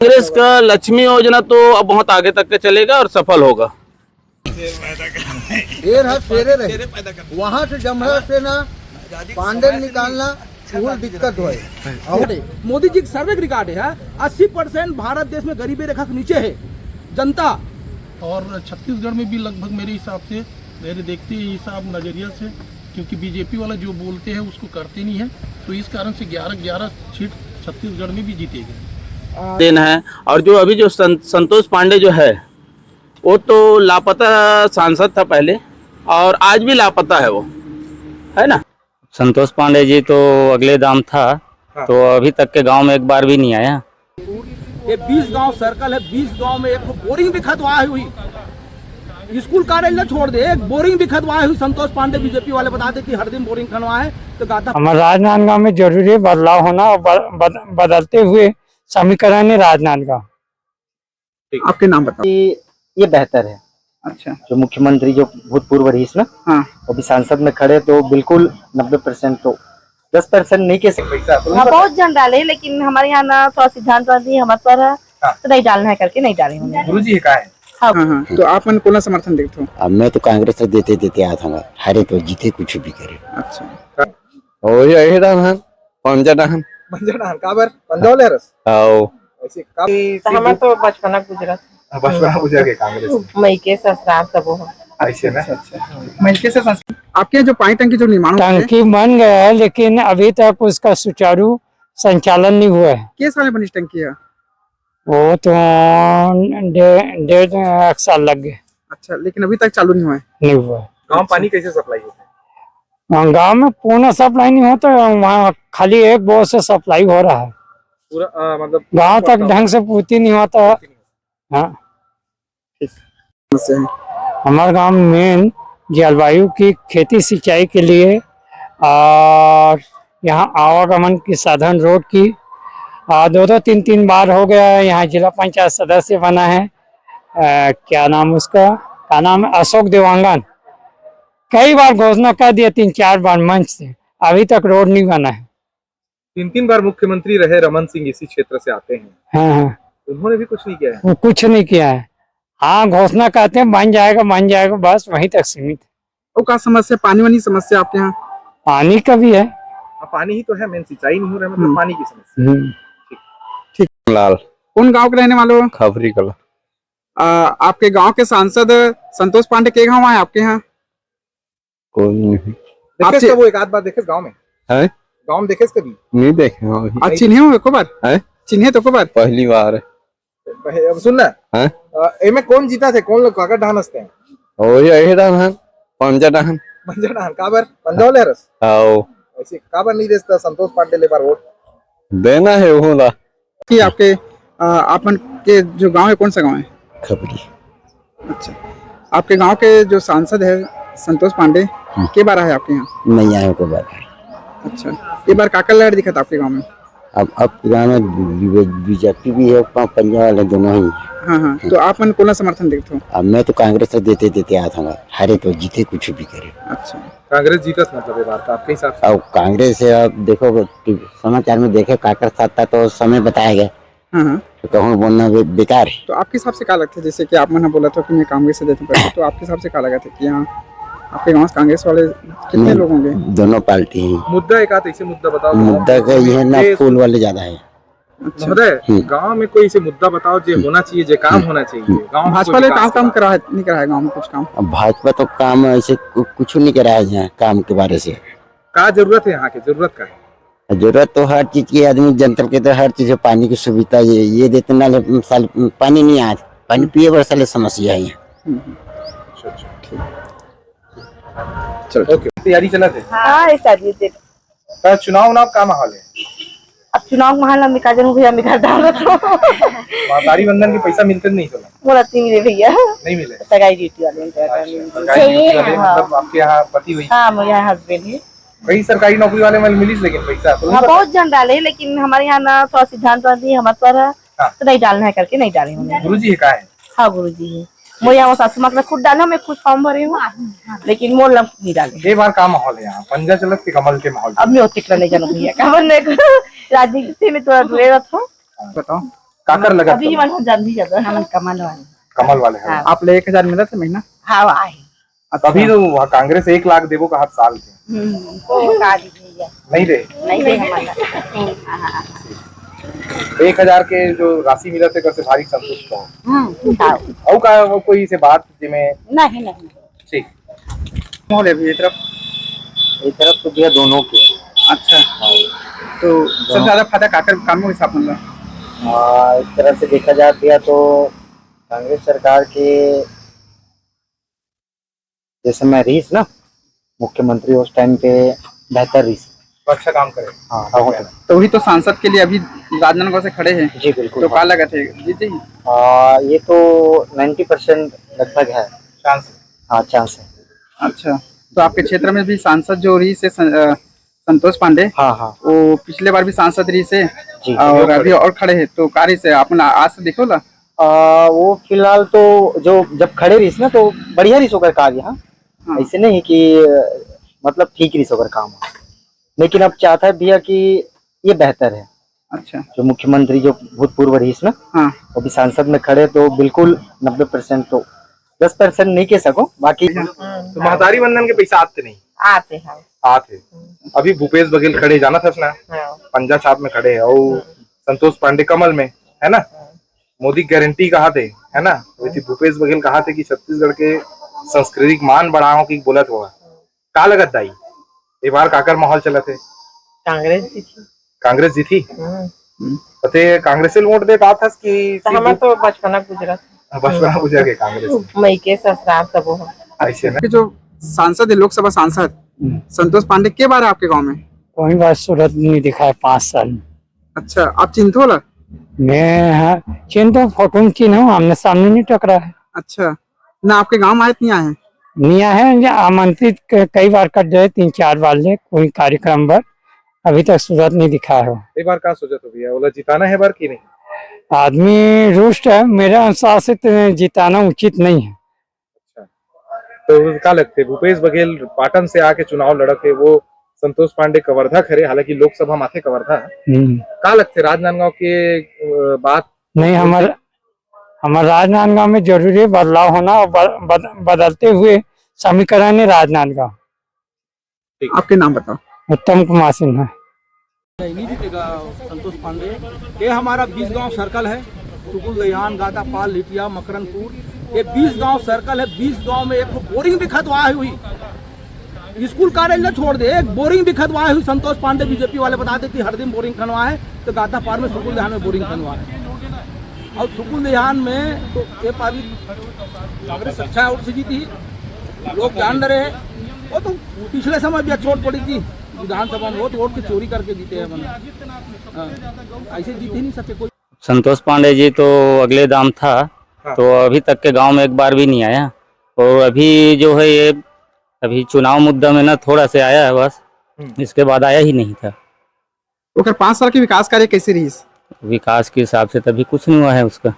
कांग्रेस का लक्ष्मी योजना तो अब बहुत आगे तक के चलेगा और सफल होगा। देर है फेरे रहे वहाँ से जमरा से ना पांडे निकालना फूल दिक्कत हुए। मोदी जी का सर्वे रिकॉर्ड है 80% भारत देश में गरीबी रेखा के नीचे है जनता। और छत्तीसगढ़ में भी लगभग मेरे हिसाब से, मेरे देखते हिसाब नज़रिया से, क्योंकि बीजेपी वाला जो बोलते हैं उसको करते नहीं है, तो इस कारण से 11 सीट छत्तीसगढ़ में भी जीतेगी। दिन है। और जो अभी जो संतोष पांडे जो है वो तो लापता सांसद था पहले और आज भी लापता है, वो है ना। संतोष पांडे जी तो अगले दाम था। हाँ। तो अभी तक के गांव में एक बार भी नहीं आया। ये 20 गांव सर्कल है, 20 गांव में एक बोरिंग भी खतवाई हुई। स्कूल कार्यालय छोड़ दे, एक बोरिंग भी खतवाई हुई। संतोष पांडे बीजेपी वाले बताते कि हर दिन बोरिंग खनवाए तो गाता। हमारे राजनांदगांव में जरूरी बदलाव होना और बदलते हुए समीकरण है राजनांदगांव। आपके नाम बताओ। ये बेहतर है। अच्छा, जो मुख्यमंत्री जो भूतपूर्व रही इसमें, हाँ, अभी सांसद में खड़े तो बिल्कुल 90%, तो 10% नहीं कह सकते पैसा। हाँ, बहुत जन डाले, लेकिन हमारे यहाँ ना थोड़ा सिद्धांत वादी हमारे पर है, तो नहीं डालना है करके नहीं डाले होंगे। गुरुजी का है। हाँ, हाँ, तो आप मन कोना समर्थन देखते हो? अब मैं तो कांग्रेस से देते आया था, हारे तो जीते कुछ भी करे। अच्छा, और यही रहन पंजडहन काबर पंजाब लहरस आओ ऐसे का हमारे तो बचपना गुजरात गुजर के कांग्रेस मई के ससुराल सब हो ऐसे ना। अच्छा, मैं कैसे आपके यहाँ जो पानी टंकी जो निर्माण टंकी बन गया है लेकिन अभी तक उसका सुचारू संचालन नहीं हुआ है। किस साल में बनी टंकी है? वो तो 1.5 साल लग गए। अच्छा, लेकिन अभी तक चालू नहीं हुआ है। नहीं हुआ है। गाँव पानी कैसे सप्लाई होता है? गाँव में पूर्ण सप्लाई नहीं होता, वहाँ खाली एक बोर से सप्लाई हो रहा है। पूरा मतलब गाँव तक ढंग से पूर्ति नहीं होता। हाँ, हमारे गांव में जलवायु की खेती सिंचाई के लिए और यहाँ आवागमन की साधन रोड की 2-3 बार हो गया है। यहाँ जिला पंचायत सदस्य बना है, क्या नाम उसका, क्या नाम है, अशोक देवांगन। कई बार घोषणा कर दिया, 3-4 बार मंच से, अभी तक रोड नहीं बना है। 3 बार मुख्यमंत्री रहे रमन सिंह, इसी क्षेत्र से आते हैं। हाँ, उन्होंने भी कुछ नहीं किया है। कुछ नहीं किया है। हाँ, घोषणा करते हैं बन जाएगा, बस वहीं तक सीमित। और क्या समस्या, पानी वानी समस्या आपके यहाँ? पानी का भी है। पानी ही तो है मेन, सिंचाई नहीं हो रहा है, मतलब पानी की समस्या। ठीक। लाल कौन गांव के रहने वाले हो? खबरी कला। आपके गांव के सांसद संतोष पांडे के गांव आए आपके यहाँ? कोई नहीं देखे कब वो एक आध बार देखे गांव में है? गांव में देखे कभी नहीं देखे। आज चिन्हे हो को बार है? चिन्हे तो को बार पहली बार है। अब सुनना है में कौन जीता थे, कौन लोग काका ढान हंसते हैं? और यही रहन पंजडहन काबर पंजाब लहरस आओ ऐसे काबर नहीं देता संतोष पांडे ले बार वोट देना है वो ला कि आपके आपन के जो गांव है कौन सा गांव है? खबरी। अच्छा, आपके गांव के जो सांसद है संतोष पांडे के बार है आपके यहाँ? नहीं आए को बात। अच्छा, ये बार काका लहर दिखा था आपके गांव में? अब गाँव में बीजेपी भी है, पंजाब वाले दोनों ही। हाँ, तो आप मन कोना समर्थन देखते हो? अब मैं तो कांग्रेस से देते आया था, हारे तो जीते कुछ भी करे। अच्छा, कांग्रेस जीता मतलब ये बात आपके हिसाब से? अब कांग्रेस से अब देखो समाचार में देखे काकर साथ था तो समय बताया गया। हाँ, तो कहूँ बोलना बेकार है। तो आपके हिसाब से क्या लगता है, जैसे कि आप मैंने बोला था कि मैं कांग्रेस से देता हूँ, तो आपके हिसाब से क्या लगा था कि यहाँ आपके गाँव कांग्रेस वाले कितने लोग होंगे? दोनों पार्टी हैं। मुद्दा एक आध ऐसे मुद्दा बताओ। मुद्दा का ये है ना, फूल वाले ज्यादा है। गांव में कोई ऐसे मुद्दा बताओ जो होना चाहिए, जो काम होना चाहिए। गांव भाजपा ने काम करा नहीं करा है गाँव में कुछ काम? अब भाजपा तो काम ऐसे कुछ नहीं करा है यहाँ काम के बारे से। क्या जरूरत है यहाँ की, जरूरत का है? जरूरत तो हर चीज की, आदमी जनता के तो हर चीज, पानी की सुविधा ये देते ना, साल पानी नहीं आज पानी पिए बर साले समस्या है यहाँ। चलो ओके, तैयारी चला थे? हाँ, ऐसा जी थे। चुनाव का माहौल है? अब चुनाव माहौल हम निकाल जनू भैया निकाल डालो तो तारी बंधन के पैसा मिलते नहीं? सुना बोला नहीं मिले भैया, नहीं मिले। सगाई ड्यूटी वाले मतलब आपके यहाँ पति हुई? हाँ, मेरे यहाँ हस्बैंड है। कई सरकारी नौकरी वाले में मिली, लेकिन पैसा हाँ, बहुत जन डाले, लेकिन हमारे यहाँ ना थोड़ा सिद्धांत वादी हमारे पर है, तो नहीं डालना है करके नहीं डाले होंगे। गुरुजी का है? हाँ, गुरुजी है। मैं यहाँ सासू माँ खुद डाला, मैं खुद फॉर्म भरे हूँ, लेकिन मोल नहीं डाले। ये बार का माहौल है यहाँ? पंजा चलत के कमल के माहौल? अब मैं टिकला नहीं जानू भैया, कमल ने राजनीति में थोड़ा दूर रखो। बताओ काकर लगा अभी मन जल्दी जाता हम कमल वाले कमल वाले हैं हाँ। आप ले 1000 मिला था महीना? हाँ आए तभी तो वहाँ कांग्रेस 1 लाख देवो का हर साल थे वो का दीजिए नहीं दे नहीं दे हमारा 1000 के जो राशि मिला थे कैसे भारी संतुष्ट हो हाँ और का वो कोई से बात जिसमें नहीं नहीं ठीक माहौल है अभी ये तरफ? एक तरफ तो भैया दोनों के। अच्छा, तो सबसे ज्यादा फायदा काकर कानून के हिसाब से? एक तरह से देखा जाए भैया तो कांग्रेस सरकार के जैसे मैं रहीस ना मुख्यमंत्री उस टाइम पे बेहतर रहीस। अच्छा काम करे हाँ बहुत। तो वही तो सांसद के लिए अभी राजनांदगांव से खड़े हैं। जी बिल्कुल। तो क्या लगा थे जीते ही? ये तो 90% लगभग है चांस हाँ चांस है। अच्छा, तो आपके क्षेत्र में भी सांसद जो रही से संतोष पांडे, हाँ हाँ वो पिछले बार भी सांसद रही से जी। और अभी और खड़े हैं, तो कार्य से आपने आज से देखो ला? वो फिलहाल तो जो जब खड़े रहीस ना तो बढ़िया रहीस होकर कार्य। हाँ ऐसे नहीं कि मतलब ठीक रहीस होकर काम, लेकिन अब चाहता है भैया कि ये बेहतर है। अच्छा, जो मुख्यमंत्री जो भूतपूर्व रहीस ना हाँ वो भी सांसद में खड़े तो बिल्कुल 90% तो 10% नहीं कह सको बाकी। तो महतारी बंधन के पैसा आते नहीं आते हैं आते अभी भूपेश बघेल खड़े जाना था ना पंजा छाप में खड़े है और संतोष पांडे कमल में है ना। मोदी गारंटी कहा थे है ना, वैसे भूपेश बघेल कहा थे कि छत्तीसगढ़ के सांस्कृतिक मान बढ़ाओ की बोलत होगा का लगत दाई एक बार काकर माहौल चला थे कांग्रेस जीती पते कांग्रेस से वोट दे पाता कि हमारा तो बचपना गुजरात बचपना गुजर के कांग्रेस मई के ससुराल सब हो ऐसे ना। जो सांसद है लोकसभा सांसद संतोष पांडे के बार है आपके गांव में? कोई बात सूरत नहीं दिखा है 5 साल में। अच्छा, आप चिंतोला? मैं चिंता फोटो में चिन्ह हूँ, आमने सामने नहीं टकरा है। अच्छा, ना आपके गांव में आए नहीं आए हैं? नहीं आए हैं, आमंत्रित कई बार कर जाए 3-4 बार ले कोई कार्यक्रम पर, अभी तक सूरत नहीं दिखा है। एक बार का सोचा तो भैया बोला जिताना है बार की नहीं? आदमी रुष्ट है, मेरे अनुसार से तो जिताना उचित नहीं है। तो क्या लगते भूपेश बघेल पाटन से आके चुनाव लड़के वो संतोष पांडे कवर्धा खरे, हालांकि लोकसभा माथे कवर्धा क्या लगते राजनांदगांव के बात नहीं हमारे राजनांदगांव में जरूरी बदलाव होना और बदलते हुए समीकरण है राजनांदगांव। आपके नाम बताओ। उत्तम कुमार सिन्हा। नहीं जीतेगा संतोष पांडे। ये हमारा 20 गांव सर्कल है, सुकुल दयान गातापाल लिटिया मकरनपुर, ये 20 गांव सर्कल है। 20 गांव में एक बोरिंग भी खतवाई हुई, स्कूल कार्यालय छोड़ दे, एक बोरिंग भी खतवाई हुई। संतोष पांडे बीजेपी वाले बताते कि हर दिन बोरिंग खनवाए, तो गातापाल में सुकुल दयान में बोरिंग खनवाए। और सुकुल दयान में तो ये पारी कांग्रेस अच्छा वोट से जीती, लोग जान रहे हैं। वो तो पिछले समय भी चोट पड़ी थी विधानसभा में, वोट की चोरी करके जीते हैं ऐसे जीत ही नहीं सकते कोई। संतोष पांडे जी तो अगले दाम था, तो अभी तक के गांव में एक बार भी नहीं आया। और अभी जो है ये अभी चुनाव मुद्दा में ना थोड़ा से आया है बस, इसके बाद आया ही नहीं था। तो 5 साल की विकास कार्य कैसे रही? विकास के हिसाब से तभी कुछ नहीं हुआ है उसका।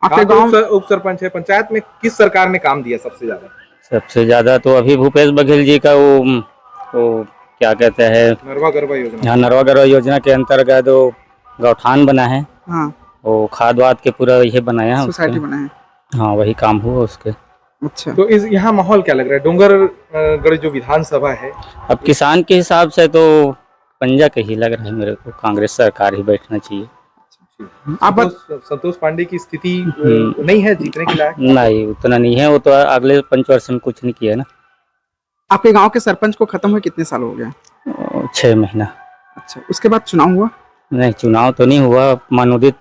आपके गांव उप सरपंच है, पंचायत में किस सरकार ने काम दिया सबसे ज्यादा? सबसे ज्यादा तो अभी भूपेश बघेल जी का वो क्या कहते हैं नरवा गरवा योजना। हाँ, नरवा गरवा योजना के अंतर्गत वो गौठान बना है। हाँ, वो खाद वाद के पूरा ये बनाया है, सोसाइटी बना है। हाँ वही काम हुआ उसके। अच्छा, तो इस यहाँ माहौल क्या लग रहा है? डोंगरगढ़ जो विधानसभा है, अब किसान के हिसाब से तो पंजा के ही लग रहा है मेरे को, कांग्रेस सरकार ही बैठना चाहिए। आप संतोष पांडे की स्थिति नहीं है जीतने के लायक? नहीं उतना नहीं है, वो तो अगले 5 वर्ष में कुछ नहीं किया ना। आपके गांव के सरपंच को खत्म हुए कितने साल हो गया? 6 महीना। अच्छा, उसके बाद चुनाव हुआ? नहीं चुनाव तो नहीं हुआ, मनोदित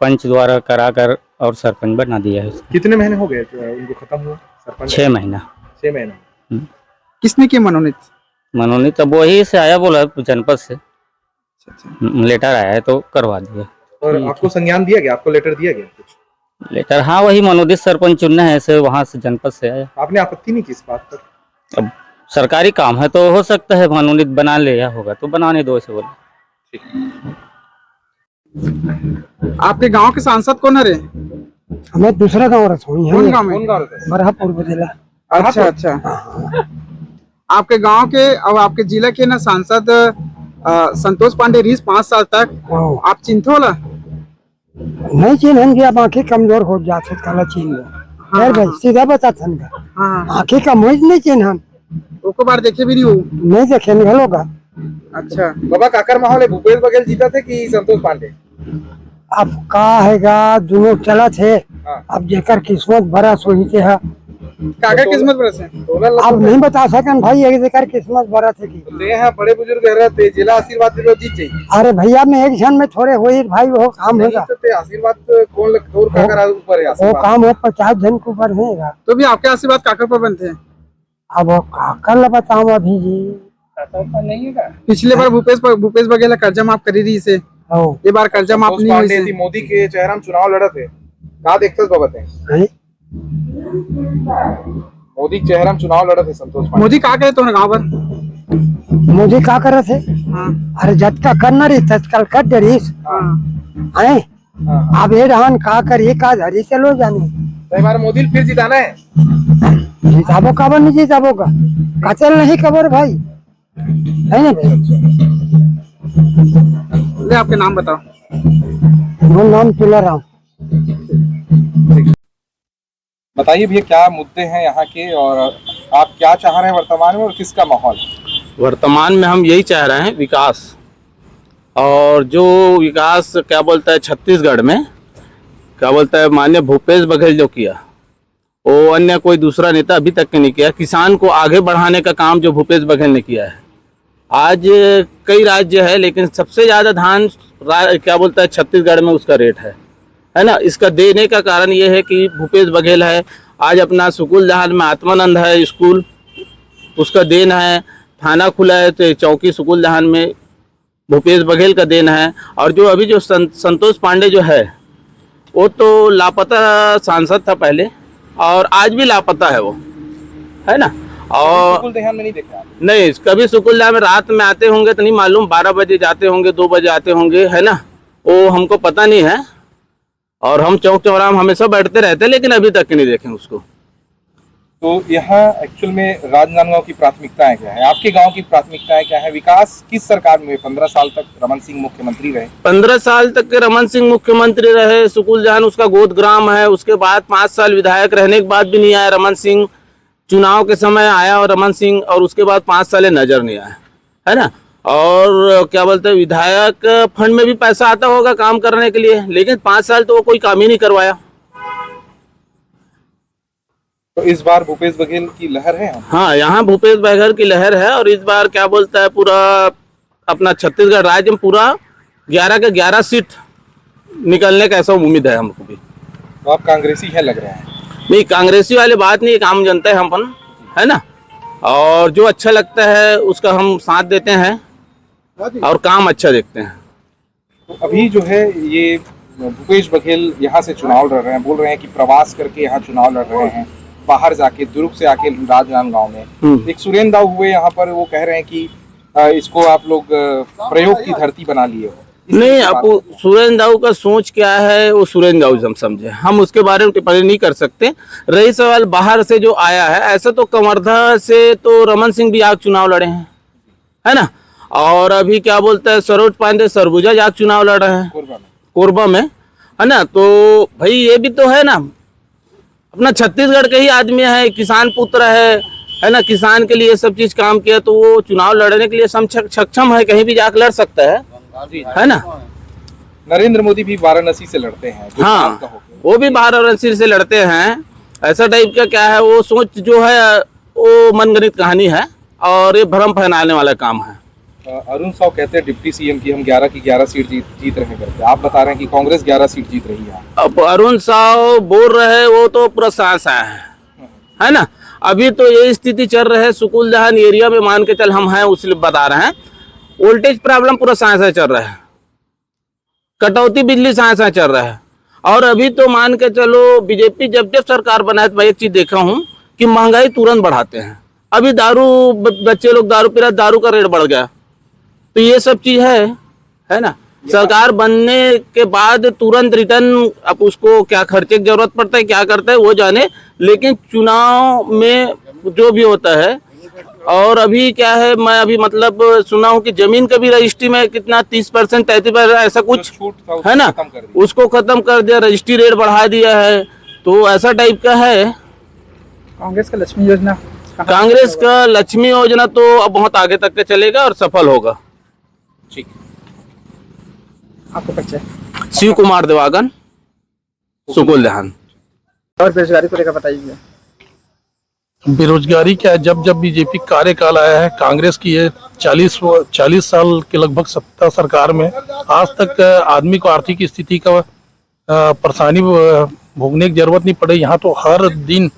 पंच द्वारा कराकर और सरपंच बना दिया है। कितने महीने हो गए उनको खत्म हुआ सरपंच? 6 महीना। 6 महीना। किसने किया मनोनीत? मनोनीत अब वही से आया, बोला जनपद से अच्छा, लेटर आया है तो करवा दिया। और आपको संज्ञान दिया गया, आपको लेटर दिया गया कुछ? लेटर हाँ वही मनोदित सरपंच चुनना है, ऐसे वहाँ से जनपद से आया। आपने आपत्ति नहीं की इस बात पर? अब सरकारी काम है तो हो सकता है मनोनीत बना ले, या होगा तो बनाने दो ऐसे बोले। आपके गांव के सांसद कौन है रे? हमें दूसरा गाँव रहा कौन गांव में? बरहापुर जिला। अच्छा अच्छा, आपके गांव के और आपके जिला के ना सांसद संतोष पांडे रही 5 साल तक। आप चिंतोला? नहीं चिन्हन जी, अब आंखें कमजोर हो जाते काला चिन्ह लो। खैर भाई सीधा बता थन का हाँ आंखें कम हो नहीं चिन्हन, वो बार देखे भी नहीं हो। नहीं देखे निकलो का। अच्छा बाबा काकर माहौल है, भूपेश बघेल जीता थे कि संतोष पांडे? अब का हैगा दोनों चला थे, हाँ। अब जेकर किस्मत भरा सोही के है। काका किस्मत बरस है। अब नहीं बता सकन भाई, एक जेकर किस्मत भरा थे की। ले हैं बड़े बुजुर्ग कह रहे थे जिला आशीर्वाद दिलो जीत जाइए। अरे भैया मैं एक क्षण में थोड़े हुई भाई, वो काम होगा, नहीं तो आशीर्वाद कौन और काकर ऊपर है वो आशीर्वाद? काम हो 50 जन के ऊपर है। तो भी आपके आशीर्वाद काका पर बनते हैं। अब वो काकर बताऊं अभी जी। पिछले बार भूपेश बघेल कर्जा माफ करी रही से, ओ, ये बार कर्जा माफ संतोष नहीं हुई पांडे से। थी मोदी के चेहरा में चुनाव लड़ा थे, कहा देखते बाबा थे हैं? मोदी के चेहरा में चुनाव लड़ा थे संतोष पांडे। मोदी कहा गए तो गाँव पर। मुझे का करे थे? हाँ अरे झटका करना रही तत्काल कर दे रही है। हाँ। अब ये रहन का करिए का धरी चलो जाने तो इस बार मोदी फिर जिताना है। जिताबो का नहीं जिताबो का कचल नहीं खबर भाई, है ना भाई। ले आपके नाम बताओ। वो नाम तुलाराम। बताइए भैया क्या मुद्दे हैं यहाँ के और आप क्या चाह रहे हैं वर्तमान में और किसका माहौल? वर्तमान में हम यही चाह रहे हैं विकास, और जो विकास क्या बोलता है छत्तीसगढ़ में क्या बोलता है माननीय भूपेश बघेल जो किया, वो अन्य कोई दूसरा नेता अभी तक के नहीं किया। किसान को आगे बढ़ाने का काम जो भूपेश बघेल ने किया है। आज कई राज्य है लेकिन सबसे ज़्यादा धान क्या बोलता है छत्तीसगढ़ में उसका रेट है ना। इसका देने का कारण ये है कि भूपेश बघेल है। आज अपना सुकुल जहान में आत्मानंद है स्कूल, उसका देन है। थाना खुला है तो चौकी सुकुल जहान में भूपेश बघेल का देन है। और जो अभी जो संतोष पांडे जो है वो तो लापता सांसद था पहले, और आज भी लापता है वो, है ना। और सुकुल देहान में नहीं देखा आप? नहीं, कभी सुकुल जहान में रात में आते होंगे तो नहीं मालूम, 12 बजे जाते होंगे, 2 बजे आते होंगे, है ना, वो हमको पता नहीं है। और हम चौक चौराहा में हमेशा बैठते रहते हैं लेकिन अभी तक नहीं देखे उसको। तो यहाँ एक्चुअल में राजनांदगांव की प्राथमिकताएं क्या है, आपके गांव की प्राथमिकताएं क्या है? विकास किस सरकार में 15 साल तक रमन सिंह मुख्यमंत्री रहे? 15 साल तक के रमन सिंह मुख्यमंत्री रहे। सुकुल जहान उसका गोद ग्राम है। उसके बाद 5 साल विधायक रहने के बाद भी नहीं आया रमन सिंह। चुनाव के समय आया और रमन सिंह, और उसके बाद 5 साल नजर नहीं आया, है ना। और क्या बोलते हैं विधायक फंड में भी पैसा आता होगा काम करने के लिए, लेकिन 5 साल तो वो कोई काम ही नहीं करवाया। तो इस बार भूपेश बघेल की लहर है? हाँ, यहाँ भूपेश बघेल की लहर है। और इस बार क्या बोलता है पूरा अपना छत्तीसगढ़ राज्य में पूरा 11 के 11 सीट निकलने का ऐसा उम्मीद है हमको भी। तो आप कांग्रेसी है लग रहे हैं? नहीं, कांग्रेसी वाली बात नहीं, काम जनता है हम अपन, है ना। और जो अच्छा लगता है उसका हम साथ देते हैं और काम अच्छा देखते हैं। तो अभी जो है ये भूपेश बघेल यहाँ से चुनाव लड़ रहे हैं, बोल रहे हैं कि प्रवास करके यहाँ चुनाव लड़ रहे हैं, बाहर जाके दुर्ग से आके राजनांदगांव में। एक सुरेंद्र दाऊ हुए यहाँ पर, वो कह रहे हैं कि इसको आप लोग प्रयोग की धरती बना लिए हो। नहीं, अब सुरेंद्र दाऊ का सोच क्या है वो सुरेंद्र दाऊ हम समझे, हम उसके बारे में टिप्पणी नहीं कर सकते। रही सवाल बाहर से जो आया है, ऐसा तो कवर्धा से तो रमन सिंह भी आग चुनाव लड़े हैं, है ना। और अभी क्या बोलता है सरोज पांडे सरगुजा जाग चुनाव लड़ रहे हैं कोरबा में, है ना। तो भाई ये भी तो है ना, अपना छत्तीसगढ़ के ही आदमी है, किसान पुत्र है ना। किसान के लिए सब चीज काम किया तो वो चुनाव लड़ने के लिए सक्षम है, कहीं भी जाकर लड़ सकता है ना। नरेंद्र मोदी भी वाराणसी से लड़ते हैं। हाँ, वो भी वाराणसी से लड़ते हैं। ऐसा टाइप का क्या है, वो सोच जो है वो मनगढ़ंत कहानी है और ये भ्रम फैलाने वाला काम है। अरुण साव कहते हैं डिप्टी सीएम की हम 11 की 11 सीट जीत रहे करके, आप बता रहे हैं कि कांग्रेस 11 सीट जीत रही है। अब अरुण साव बोल रहे हैं, वो तो पूरा सांस है ना। अभी तो ये स्थिति चल रहा है सुकुल जहान एरिया में, मान के चल हम हैं उसलिए बता रहे हैं, वोल्टेज प्रॉब्लम पूरा सांस चल रहा है, कटौती बिजली सांस चल रहा है। और अभी तो मान के चलो बीजेपी जब सरकार बनाए तो मैं एक चीज देखा हूँ कि महंगाई तुरंत बढ़ाते हैं। अभी दारू, बच्चे लोग दारू पी रहे, दारू का रेट बढ़ गया। तो ये सब चीज है ना। सरकार बनने के बाद तुरंत रिटर्न, अब उसको क्या खर्चे की जरूरत पड़ता है, क्या करता है वो जाने, लेकिन चुनाव में जो भी होता है और अभी क्या है, मैं अभी मतलब सुना हूँ कि जमीन का भी रजिस्ट्री में कितना 30% 33% ऐसा कुछ है ना, उसको खत्म कर दिया, रजिस्ट्री रेट बढ़ा दिया है, तो ऐसा टाइप का है। कांग्रेस का लक्ष्मी योजना कांग्रेस का लक्ष्मी योजना तो अब बहुत आगे तक के चलेगा और सफल होगा। ठीक। आपको परिचय शिव कुमार देवागन, सुकुल देहान। और बेरोजगारी को लेकर बताइए। बेरोजगारी क्या है, जब जब बीजेपी कार्यकाल आया है कांग्रेस की ये 40 साल के लगभग सत्ता सरकार में, आज तक आदमी को आर्थिक स्थिति का परेशानी भोगने की जरूरत नहीं पड़े। यहाँ तो हर दिन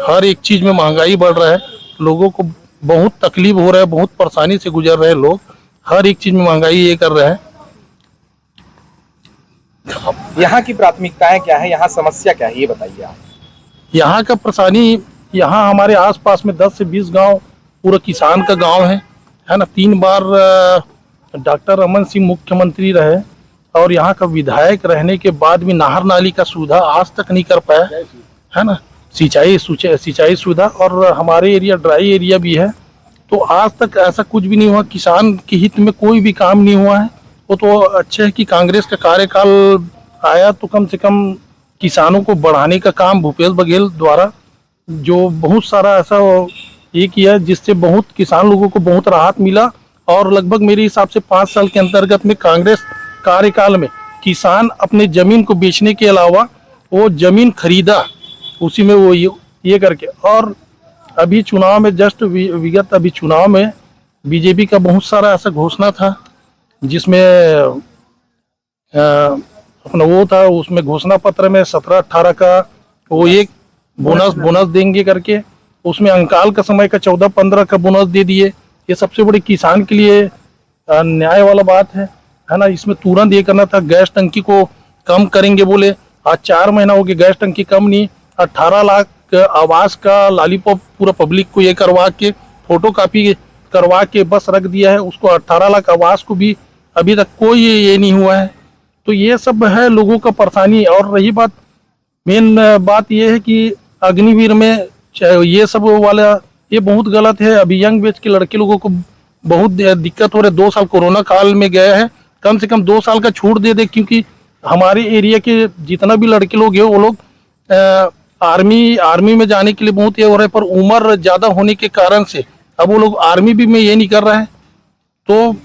हर एक चीज में महंगाई बढ़ रहा है, लोगों को बहुत तकलीफ हो रहा है, बहुत परेशानी से गुजर रहे हैं लोग, हर एक चीज में महंगाई ये कर रहे हैं। यहाँ की प्राथमिकताएं क्या है, यहाँ समस्या क्या है, ये बताइए आप। यहाँ का परेशानी, यहाँ हमारे आसपास में 10 से 20 गांव पूरा किसान का गांव है ना। 3 बार डॉक्टर रमन सिंह मुख्यमंत्री रहे और यहाँ का विधायक रहने के बाद भी नहर नाली का सुविधा आज तक नहीं कर पाया है ना, सिंचाई सुविधा, और हमारे एरिया ड्राई एरिया भी है, तो आज तक ऐसा कुछ भी नहीं हुआ। किसान के हित में कोई भी काम नहीं हुआ है। वो तो अच्छे है कि कांग्रेस का कार्यकाल आया तो कम से कम किसानों को बढ़ाने का काम भूपेश बघेल द्वारा जो बहुत सारा ऐसा ये किया जिससे बहुत किसान लोगों को बहुत राहत मिला। और लगभग मेरे हिसाब से 5 साल के अंतर्गत में कांग्रेस कार्यकाल में किसान अपने जमीन को बेचने के अलावा वो जमीन खरीदा, उसी में वो ये करके। और अभी चुनाव में जस्ट विगत अभी चुनाव में बीजेपी का बहुत सारा ऐसा घोषणा था जिसमें अपना वो था, उसमें घोषणा पत्र में 17-18 का वो एक बोनस देंगे करके, उसमें अंकाल का समय का 14-15 का बोनस दे दिए। ये सबसे बड़ी किसान के लिए न्याय वाला बात है ना। इसमें तुरंत ये करना था, गैस टंकी को कम करेंगे बोले, आज 4 महीना हो गया गैस टंकी कम नहीं। 18 लाख आवास का लॉलीपॉप पूरा पब्लिक को ये करवा के फोटो कॉपी करवा के बस रख दिया है, उसको 18 लाख आवास को भी अभी तक कोई ये नहीं हुआ है। तो ये सब है लोगों का परेशानी। और रही बात, मेन बात ये है कि अग्निवीर में ये सब वाला ये बहुत गलत है। अभी यंग बैच के लड़के लोगों को बहुत दिक्कत हो रही है। 2 साल कोरोना काल में गए हैं, कम से कम 2 साल का छूट दे दे, क्योंकि हमारे एरिया के जितना भी लड़के लोग हैं वो लोग आर्मी में जाने के लिए बहुत ये हो रहा है, पर उम्र ज़्यादा होने के कारण से अब वो लोग आर्मी भी में ये नहीं कर रहे हैं। तो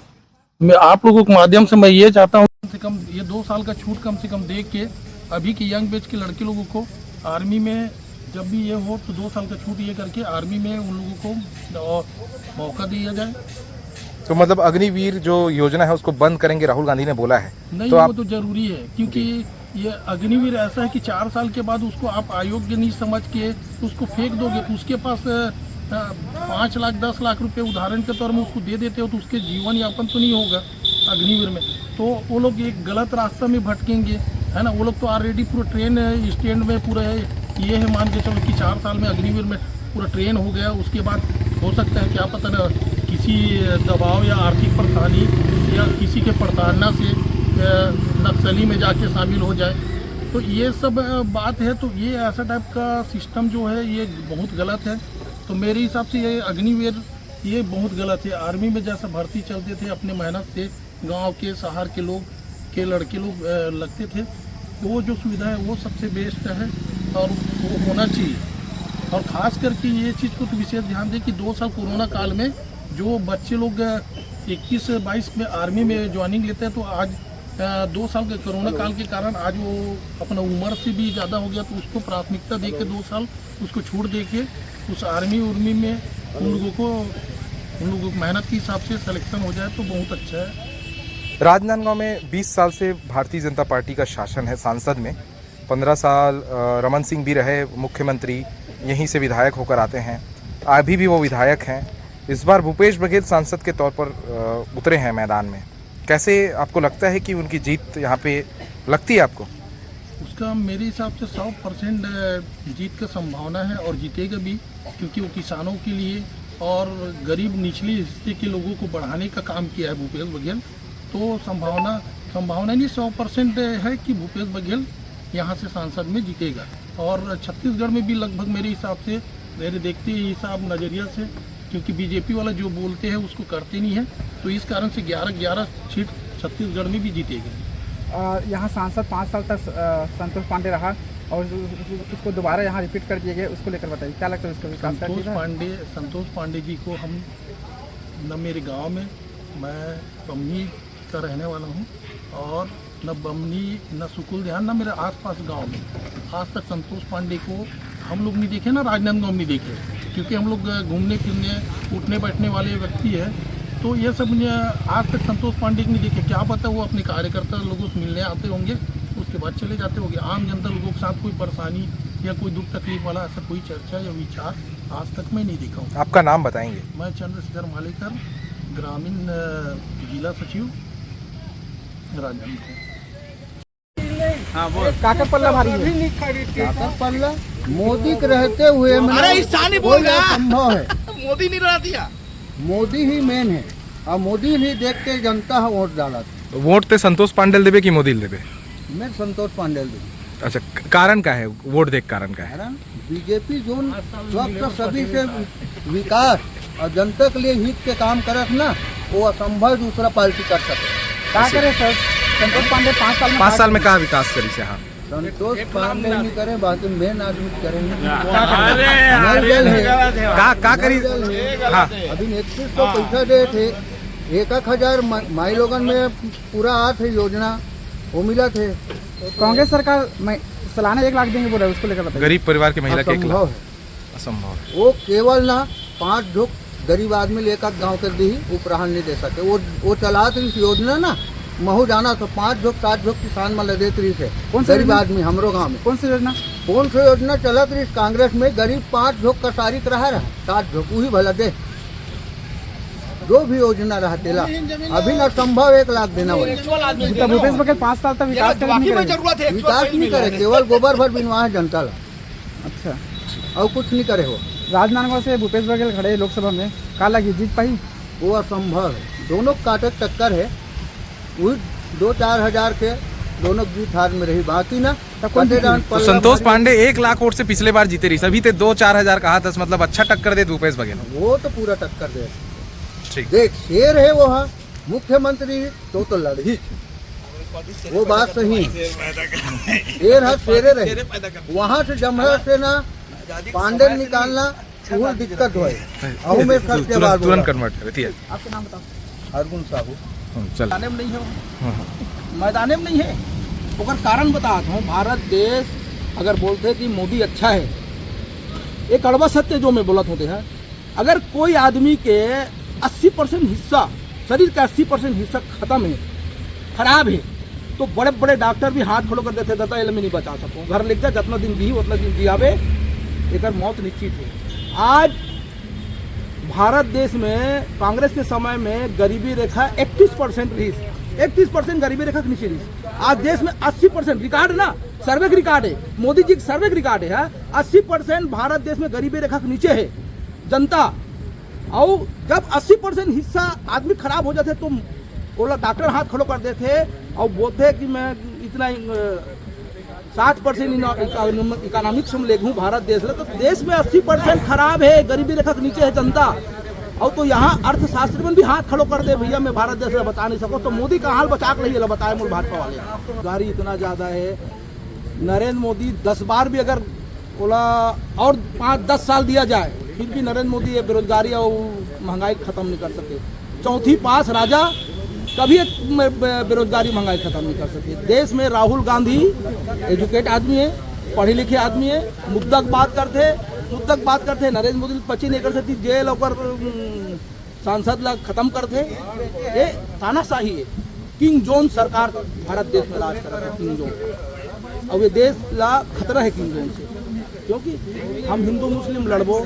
मैं आप लोगों के माध्यम से मैं ये चाहता हूँ कम से कम ये 2 साल का छूट कम से कम दे के अभी के यंग बैच के लड़के लोगों को आर्मी में जब भी ये हो तो 2 साल का छूट ये करके आर्मी में उन लोगों को मौका दिया जाए। तो मतलब अग्निवीर जो योजना है उसको बंद करेंगे, राहुल गांधी ने बोला है। नहीं, तो वो तो जरूरी है, क्योंकि ये अग्निवीर ऐसा है कि 4 साल के बाद उसको आप अयोग्य नहीं समझ के उसको फेंक दोगे तो उसके पास 5 लाख 10 लाख रुपए उदाहरण के तौर में उसको दे देते हो तो उसके जीवन यापन तो नहीं होगा अग्निवीर में। तो वो लोग एक गलत रास्ता में भटकेंगे, है ना। वो लोग तो ऑलरेडी पूरा ट्रेन स्टैंड में पूरा ये है, मान के चलो कि 4 साल में अग्निवीर में पूरा ट्रेन हो गया। उसके बाद हो सकता है क्या पता ना किसी दबाव या आर्थिक परेशानी या किसी के प्रताड़ना से नक्सली में जाके शामिल हो जाए, तो ये सब बात है। तो ये ऐसा टाइप का सिस्टम जो है ये बहुत गलत है। तो मेरे हिसाब से ये अग्निवीर ये बहुत गलत है। आर्मी में जैसा भर्ती चलते थे अपने मेहनत से गांव के शहर के लोग के लड़के लोग लगते थे, वो जो सुविधा है वो सबसे बेस्ट है और वो होना चाहिए। और ख़ास करके ये चीज़ को तो विशेष ध्यान दें कि 2 साल कोरोना काल में जो बच्चे लोग 21-22 में आर्मी में ज्वाइनिंग लेते हैं, तो आज 2 साल के कोरोना काल के कारण आज वो अपना उम्र से भी ज़्यादा हो गया, तो उसको प्राथमिकता दे के 2 साल उसको छूट दे के उस आर्मी में उन लोगों को मेहनत के हिसाब से सिलेक्शन हो जाए तो बहुत अच्छा है। राजनांदगांव में 20 साल से भारतीय जनता पार्टी का शासन है। सांसद में 15 साल रमन सिंह भी रहे मुख्यमंत्री, यहीं से विधायक होकर आते हैं, अभी भी वो विधायक हैं। इस बार भूपेश बघेल सांसद के तौर पर उतरे हैं मैदान में। कैसे आपको लगता है कि उनकी जीत यहाँ पे लगती है आपको? उसका मेरे हिसाब से 100% जीत का संभावना है और जीतेगा भी, क्योंकि वो किसानों के लिए और गरीब निचले हिस्से के लोगों को बढ़ाने का काम किया है भूपेश बघेल। तो संभावना नहीं 100% है कि भूपेश बघेल यहाँ से सांसद में जीतेगा। और छत्तीसगढ़ में भी लगभग मेरे हिसाब से, मेरे देखते ही हिसाब नज़रिया से क्योंकि बीजेपी वाला जो बोलते हैं उसको करते नहीं है, तो इस कारण से 11 सीट छत्तीसगढ़ में भी जीतेगी। यहाँ सांसद 5 साल तक संतोष पांडे रहा और उसको दोबारा यहाँ रिपीट कर दिए गए, उसको लेकर बताइए क्या लगता है उसका विकास कर दिया है? संतोष पांडे जी को हम न मेरे गांव में, मैं बमनी का रहने वाला हूं, और न बमनी न सुकुल ध्यान न मेरे आसपास गांव में आज तक संतोष पांडे को हम लोग नहीं देखे, ना राजनांदगांव नहीं देखे, क्योंकि हम लोग घूमने फिरने उठने बैठने वाले व्यक्ति है, तो ये सब आज तक संतोष पांडे को नहीं देखे। क्या पता वो अपने कार्यकर्ता लोगों से मिलने आते होंगे, उसके बाद चले जाते होंगे। आम जनता लोगों के साथ कोई परेशानी या कोई दुख तकलीफ वाला ऐसा कोई चर्चा या विचार आज तक मैं नहीं देखा हूँ। आपका नाम बताएंगे? मैं चंद्रशेखर मालेकर, ग्रामीण जिला सचिव, राजनांदगांव। हाँ बोल। काका पल्ला भारी है। पल्ला मोदी के रहते हुए बोल रहा संभव है। मोदी नहीं रहा दिया, मोदी ही मेन है और मोदी ही देख के जनता वोट डाला। वोट ते संतोष पांडेल देवे की मोदी देवे? मैं संतोष पांडेल देवी। अच्छा, कारण का है वोट देख? कारण का है? कारण बीजेपी जो वक्त सभी से विकास और जनता के लिए हित के काम करत ना, वो असंभव दूसरा पार्टी कर सके। क्या करे सर? संतोष पांडे 5 साल में कहाँ विकास करी से? हाँ, संतोष पांडे नहीं करे, बाकी मेन आदमी करेंगे। का करी? हाँ, अभी 3100 पैसा दे थे, 1000 माई लोगन में पूरा आ थे योजना, वो मिला थे। कांग्रेस सरकार सालाना 1 लाख देंगे बोला, उसको लेकर बताइए। गरीब परिवार के महिला के 1 लाख असंभव है। है। वो केवल ना 5 झोंक गरीब आदमी लेकर गांव कर दी, उपराहन नहीं दे सके। वो चला तो इस योजना ना महू जाना तो 5 झोंक 7 झोंक किसान में दे रही थे। गरीब आदमी हमरो गाँव में कौन सी योजना? कौन सी योजना चलत रही कांग्रेस में? गरीब 5 झोंक का तारीख रहा 7 झोंक वही भला दे, जो भी योजना रहते ला। अभी ना संभव 1 लाख देना वाला। भूपेश बघेल 5 साल तक विकास नहीं करे, केवल गोबर भर बिनवा है जनता ला। अच्छा, और कुछ नहीं करे हो। राजनांदगांव से भूपेश बघेल खड़े लोकसभा में, का लगी जीत पाई? वो असंभव है। दोनों काटक टक्कर है, वही 2-4 हजार के दोनों जीत हार में रही, बाकी ना तो संतोष पांडे 1 लाख वोट से पिछले बार जीते रही, सभी थे 2-4 हजार कहा था, मतलब अच्छा टक्कर दे भूपेश बघेल। वो तो पूरा टक्कर दे। ठीक, देख शेर है वो, हाँ मुख्यमंत्री तो लड़ी, वो बात सही है। शेर है, शेरे रहे। वहाँ से जमरा से ना पांडे निकालना बहुत दिक्कत हुई। तुरंत कन्वर्ट करती है। आपका नाम बताओ। अर्जुन साहू। चल, मैदाने में नहीं है, मैदाने में नहीं है। ओकर कारण बताता हूँ। भारत देश अगर बोलते हैं कि मोदी अच्छा है, एक कड़वा सत्य जो मैं बोलत होते हैं, अगर कोई आदमी के 80% हिस्सा, शरीर का 80% हिस्सा खत्म है, खराब है, तो बड़े बड़े डॉक्टर भी हाथ खड़ो कर देते, दादा इले में नहीं बचा सको, घर लिख जा, जितना दिन जी उतना दिन जियावे, एक मौत निश्चित है। आज भारत देश में कांग्रेस के समय में गरीबी रेखा 31% रही, 31% गरीबी रेखा के नीचे रही। आज देश में 80% रिकॉर्ड ना, सर्वे का रिकॉर्ड है, मोदी जी के सर्वे का रिकॉर्ड है, 80% भारत देश में गरीबी रेखा के नीचे है जनता। और जब 80% हिस्सा आदमी खराब हो जाते तो बोला डॉक्टर हाथ खड़ो कर देते और बोलते कि मैं इतना 60% इकोनॉमिक्स में ले हूँ भारत देश में, तो देश में 80% खराब है, गरीबी रेखा के नीचे है जनता। और तो यहाँ अर्थशास्त्री में भी हाथ खड़ो कर दे, भैया मैं भारत देश में बचा नहीं सको, तो मोदी का हाल बचा के नहीं बताए मूल भाजपा वाले। गाड़ी इतना ज़्यादा है, नरेंद्र मोदी 10 बार भी अगर बोला और 5-10 साल दिया जाए, फिर भी नरेंद्र मोदी ये बेरोजगारी और महंगाई खत्म नहीं कर सके। चौथी पास राजा कभी बेरोजगारी महंगाई खत्म नहीं कर सके। देश में राहुल गांधी एजुकेट आदमी है, पढ़े लिखे आदमी है, मुद्दा बात करते नरेंद्र मोदी 25 नहीं कर सकती, जेल और सांसद ला खत्म करते। ये तानाशाही है। किंग जोन सरकार भारत देश में राज कर रहा है, किंग जोन। और ये देश ला खतरा है किंग जोन से, क्योंकि हम हिंदू मुस्लिम लड़बो,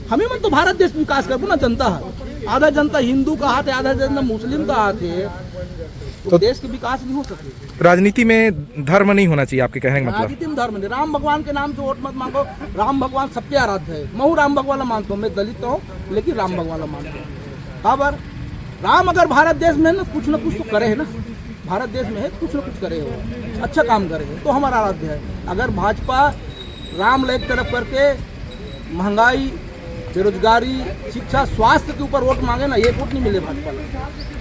हमें मन तो भारत देश विकास करबो ना, जनता है आधा जनता हिंदू का हाथ है, आधा जनता मुस्लिम का हाथ है, तो देश के विकास नहीं हो सकते। राजनीति में धर्म नहीं होना चाहिए, आपके कहने का मतलब? राजनीति में धर्म नहीं। राम भगवान के नाम से वोट मत मांगो, राम भगवान सबके आराध्य है। मैं राम भगवान मानता हूँ, मैं दलित हूँ लेकिन राम भगवान मानता हूँ। खबर राम अगर भारत देश में ना कुछ तो करे है ना, भारत देश में है कुछ ना कुछ करे हो, अच्छा काम करे तो हमारा आराध्य है। अगर भाजपा राम एक तरफ करके महंगाई बेरोजगारी, शिक्षा, स्वास्थ्य के ऊपर वोट मांगे ना, ये वोट नहीं मिले भाजपा को।